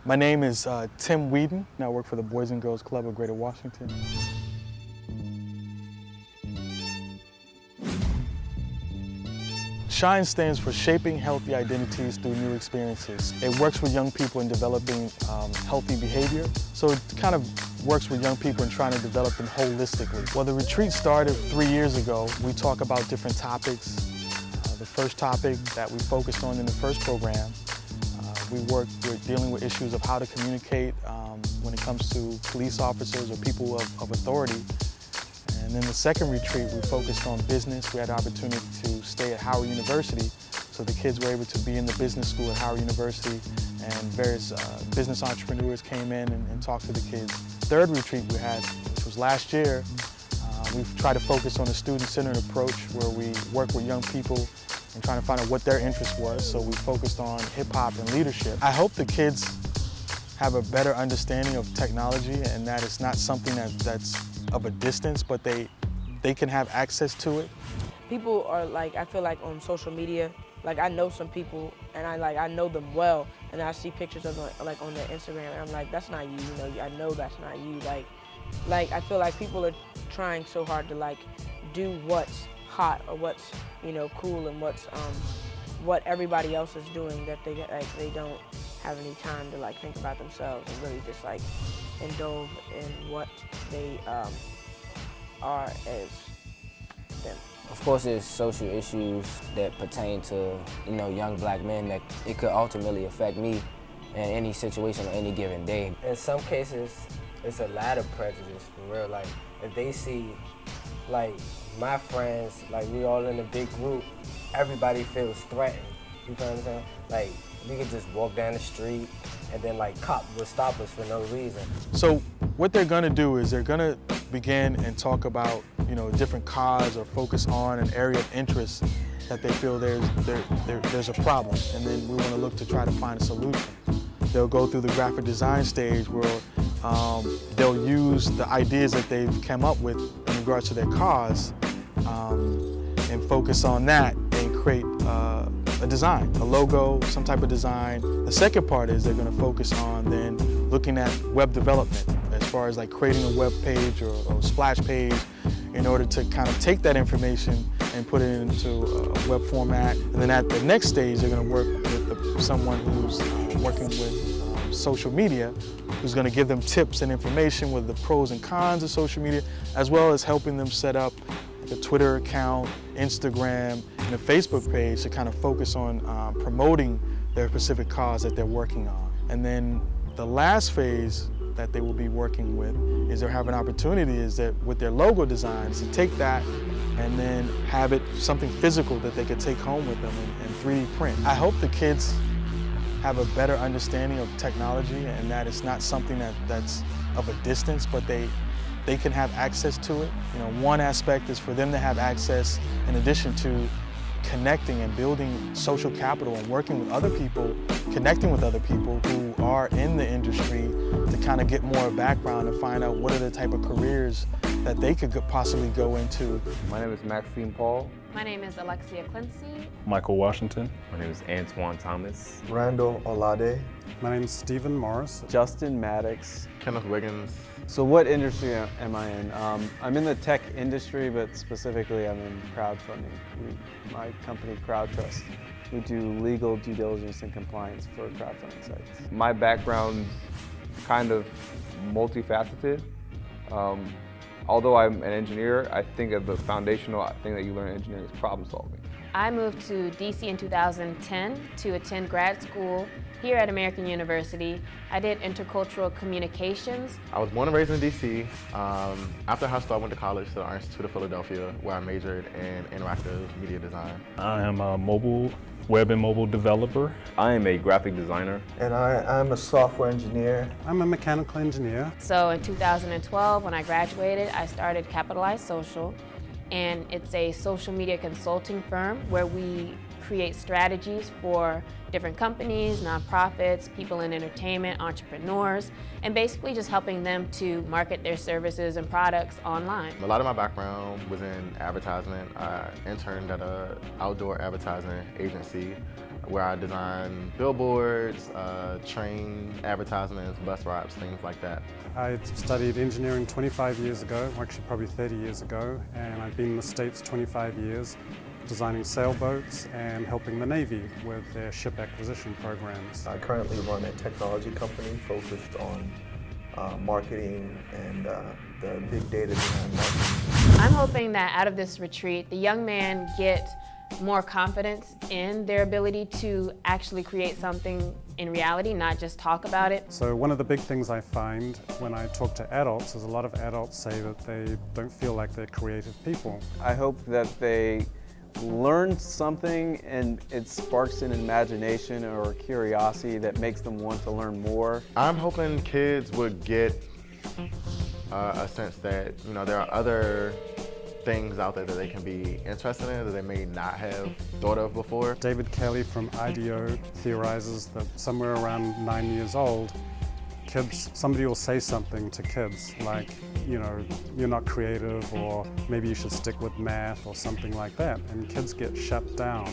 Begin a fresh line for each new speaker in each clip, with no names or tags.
My name is Tim Whedon, and I work for the Boys and Girls Club of Greater Washington. SHINE stands for Shaping Healthy Identities Through New Experiences. It works with young people in developing healthy behavior. So it kind of works with young people in trying to develop them holistically. Well, the retreat started 3 years ago. We talk about different topics. The first topic that we focused on in the first program, we worked with dealing with issues of how to communicate when it comes to police officers or people of authority. And then the second retreat, we focused on business. We had the opportunity to stay at Howard University, so the kids were able to be in the business school at Howard University, and various business entrepreneurs came in and talked to the kids. Third retreat we had, which was last year, we've tried to focus on a student-centered approach where we work with young people and trying to find out what their interest was. So we focused on hip-hop and leadership. I hope the kids have a better understanding of technology and that it's not something that's of a distance, but they can have access to it.
People are like, I feel like on social media, like I know some people and I know them well, and I see pictures of them like on their Instagram and I'm like, that's not you, you know, I know that's not you. Like I feel like people are trying so hard to like do what's hot or what's, you know, cool and what's what everybody else is doing, that they don't have any time to like think about themselves and really just like indulge in what they are as them.
Of course, there's social issues that pertain to, you know, young black men that it could ultimately affect me in any situation on any given day.
In some cases, it's a lot of prejudice for real. Like if they see, like my friends, like we all in a big group, everybody feels threatened. You feel what I'm saying? Like we could just walk down the street and then like cop would stop us for no reason.
So what they're gonna do is they're gonna begin and talk about, you know, different cause or focus on an area of interest that they feel there's a problem, and then we wanna look to try to find a solution. They'll go through the graphic design stage where they'll use the ideas that they've come up with in regards to their cause and focus on that and create a design, a logo, some type of design. The second part is they're going to focus on then looking at web development as far as like creating a web page or splash page in order to kind of take that information and put it into a web format. And then at the next stage, they're going to work with someone who's working with social media, who's going to give them tips and information with the pros and cons of social media, as well as helping them set up a Twitter account, Instagram, and a Facebook page to kind of focus on promoting their specific cause that they're working on. And then the last phase that they will be working with is they'll have an opportunity is that with their logo designs to take that and then have it something physical that they could take home with them and 3D print. I hope the kids have a better understanding of technology and that it's not something that's of a distance, but they can have access to it. You know, one aspect is for them to have access in addition to connecting and building social capital and working with other people, connecting with other people who are in the industry to kind of get more background and find out what are the type of careers that they could possibly go into.
My name is Maxine Paul.
My name is Alexia Quincy.
Michael Washington.
My name is Antoine Thomas.
Randall Olade.
My name is Stephen Morris.
Justin Maddox.
Kenneth Wiggins.
So what industry am I in? I'm in the tech industry, but specifically I'm in crowdfunding. My company, CrowdTrust, we do legal due diligence and compliance for crowdfunding sites.
My background's kind of multifaceted. Although I'm an engineer, I think of the foundational thing that you learn in engineering is problem solving.
I moved to DC in 2010 to attend grad school here at American University. I did intercultural communications.
I was born and raised in DC. After high school, I went to college to the Art Institute of Philadelphia, where I majored in interactive media design.
I am a web and mobile developer.
I am a graphic designer.
And I'm a software engineer.
I'm a mechanical engineer.
So in 2012, when I graduated, I started Capitalize Social, and it's a social media consulting firm where we create strategies for different companies, nonprofits, people in entertainment, entrepreneurs, and basically just helping them to market their services and products online.
A lot of my background was in advertisement. I interned at an outdoor advertising agency where I designed billboards, train advertisements, bus routes, things like that.
I studied engineering 25 years ago, actually probably 30 years ago, and I've been in the States 25 years, designing sailboats and helping the Navy with their ship acquisition programs.
I currently run a technology company focused on marketing and the big data behind marketing.
I'm hoping that out of this retreat, the young men get more confidence in their ability to actually create something in reality, not just talk about it.
So one of the big things I find when I talk to adults is a lot of adults say that they don't feel like they're creative people.
I hope that they learn something and it sparks an imagination or a curiosity that makes them want to learn more.
I'm hoping kids would get a sense that, you know, there are other things out there that they can be interested in that they may not have thought of before.
David Kelly from IDEO theorizes that somewhere around 9 years old, somebody will say something to kids like, you know, you're not creative, or maybe you should stick with math or something like that, and kids get shut down.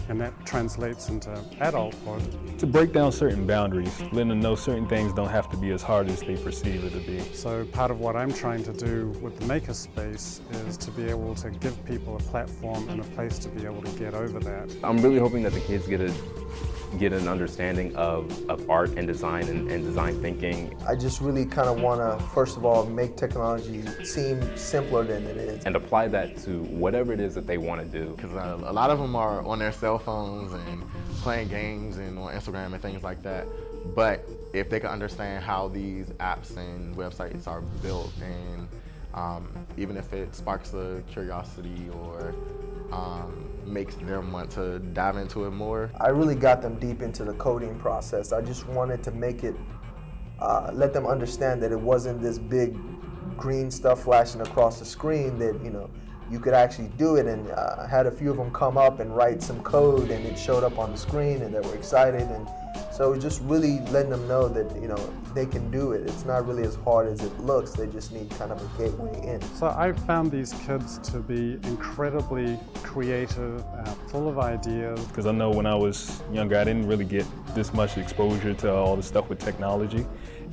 And that translates into adulthood.
To break down certain boundaries, letting them know certain things don't have to be as hard as they perceive it to be.
So part of what I'm trying to do with the Makerspace is to be able to give people a platform and a place to be able to get over that.
I'm really hoping that the kids get an understanding of art and design and design thinking.
I just really kind of want to, first of all, make technology seem simpler than it is.
And apply that to whatever it is that they want to do.
Because a lot of them are on their cell phones and playing games and on Instagram and things like that. But if they can understand how these apps and websites are built, and even if it sparks a curiosity or makes them want to dive into it more.
I really got them deep into the coding process. I just wanted to make it, let them understand that it wasn't this big green stuff flashing across the screen, that, you know, you could actually do it. And I had a few of them come up and write some code, and it showed up on the screen, and they were excited. And so just really letting them know that, you know, they can do it. It's not really as hard as it looks. They just need kind of a gateway in.
So I found these kids to be incredibly creative, full of ideas.
Because I know when I was younger, I didn't really get this much exposure to all the stuff with technology.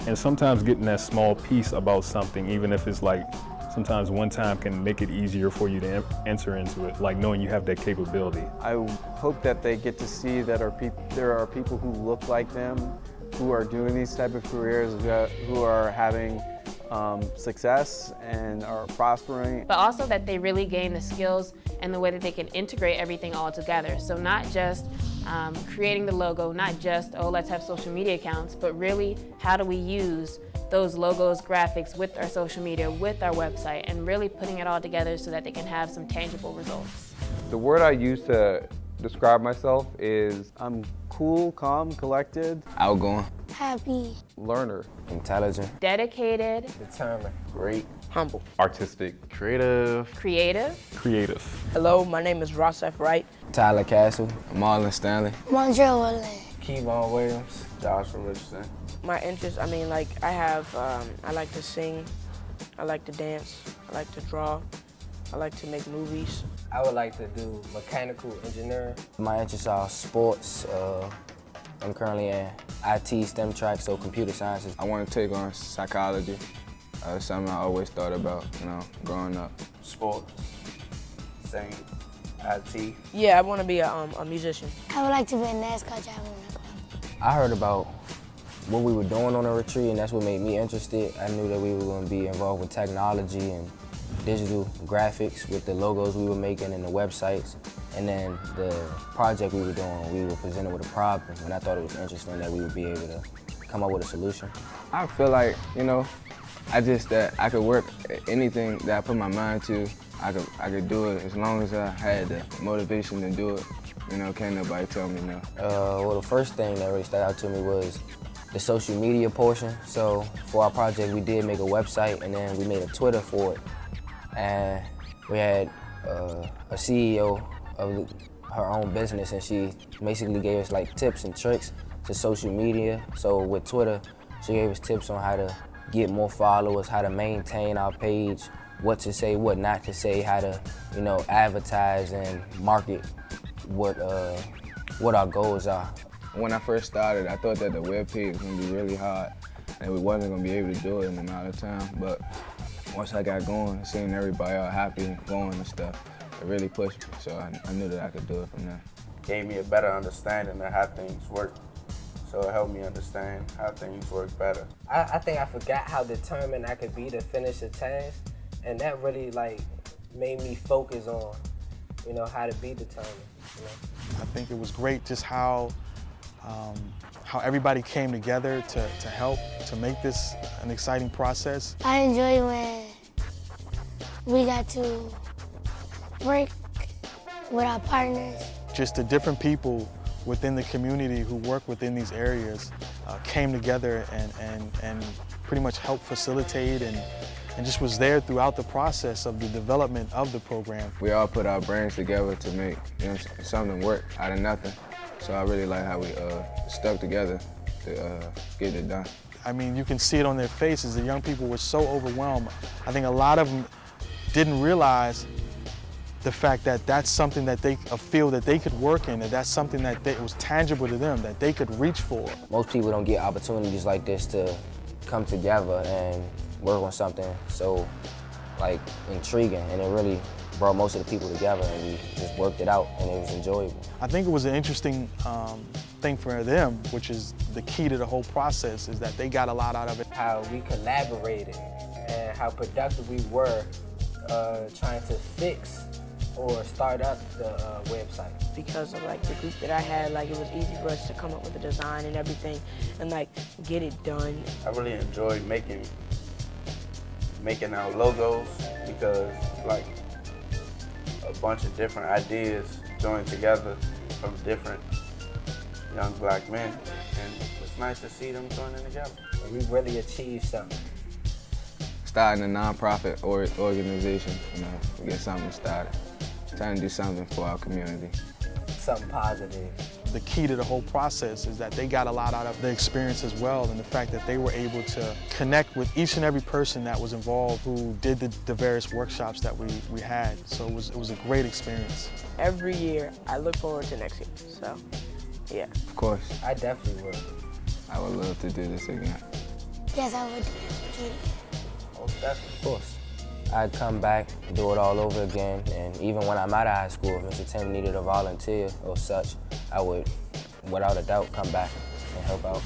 And sometimes getting that small piece about something, even if it's like, sometimes one time can make it easier for you to enter into it, like knowing you have that capability.
I hope that they get to see that there are people who look like them, who are doing these type of careers, who are having success and are prospering.
But also that they really gain the skills and the way that they can integrate everything all together. So not just creating the logo, not just, oh, let's have social media accounts, but really how do we use those logos, graphics with our social media, with our website, and really putting it all together so that they can have some tangible results.
The word I use to describe myself is
I'm cool, calm, collected,
Outgoing,
happy,
learner,
intelligent,
dedicated,
Determined.
great,
Humble.
Artistic.
Creative.
creative.
Creative.
Hello, my name is Rossef Wright.
Tyler Castle, Marlon Stanley,
Montreal Willis,
Kevon Williams.
Joshua Richardson.
My interests, I mean, like, I like to sing, I like to dance, I like to draw, I like to make movies.
I would like to do mechanical engineering.
My interests are sports. I'm currently in IT STEM track, so computer sciences.
I want to take on psychology. Something I always thought about, you know, growing up.
Sports, same, IT.
Yeah, I want to be a musician.
I would like to be a NASCAR driver in a club.
I heard about what we were doing on the retreat, and that's what made me interested. I knew that we were going to be involved with technology and digital graphics with the logos we were making and the websites. And then the project we were doing, we were presented with a problem, and I thought it was interesting that we would be able to come up with a solution.
I feel like, you know, that I could work at anything that I put my mind to. I could do it as long as I had the motivation to do it. You know, can't nobody tell me no.
Well, the first thing that really stuck out to me was the social media portion. So for our project, we did make a website, and then we made a Twitter for it. And we had a CEO of her own business, and she basically gave us like tips and tricks to social media. So with Twitter, she gave us tips on how to get more followers, how to maintain our page, what to say, what not to say, how to, you know, advertise and market what our goals are.
When I first started, I thought that the web page was gonna be really hard and we wasn't gonna be able to do it in an amount of time. But once I got going, seeing everybody all happy and flowing and stuff, it really pushed me. So I knew that I could do it from there.
Gave me a better understanding of how things work. So it helped me understand how things work better.
I think I forgot how determined I could be to finish a task, and that really like made me focus on, you know, how to be determined. You know?
I think it was great just how everybody came together to help to make this an exciting process.
I enjoy when we got to work with our partners.
Just the different people within the community who work within these areas came together and pretty much helped facilitate and just was there throughout the process of the development of the program.
We all put our brains together to make, you know, something work out of nothing. So I really like how we stuck together to get it done.
I mean, you can see it on their faces. The young people were so overwhelmed. I think a lot of them didn't realize the fact that that's something that they, a field that they could work in, and that's something that it was tangible to them, that they could reach for.
Most people don't get opportunities like this to come together and work on something so like intriguing, and it really brought most of the people together, and we just worked it out, and it was enjoyable.
I think it was an interesting thing for them, which is the key to the whole process, is that they got a lot out of it.
How we collaborated and how productive we were trying to fix or start up the website. Because
of like the group that I had, like it was easy for us to come up with a design and everything and like get it done.
I really enjoyed making our logos because like a bunch of different ideas joined together from different young black men, and it's nice to see them joining together.
We really achieved something.
Starting a nonprofit organization, you know, to get something started. Trying to do something for our community.
Something positive.
The key to the whole process is that they got a lot out of the experience as well, and the fact that they were able to connect with each and every person that was involved who did the various workshops that we had. So it was a great experience.
Every year, I look forward to next year, so yeah.
Of course.
I definitely would.
I would love to do this again.
Yes, I would do this again.
Most definitely.
Of course. I'd come back, do it all over again, and even when I'm out of high school, if Mr. Tim needed a volunteer or such, I would, without a doubt, come back and help out.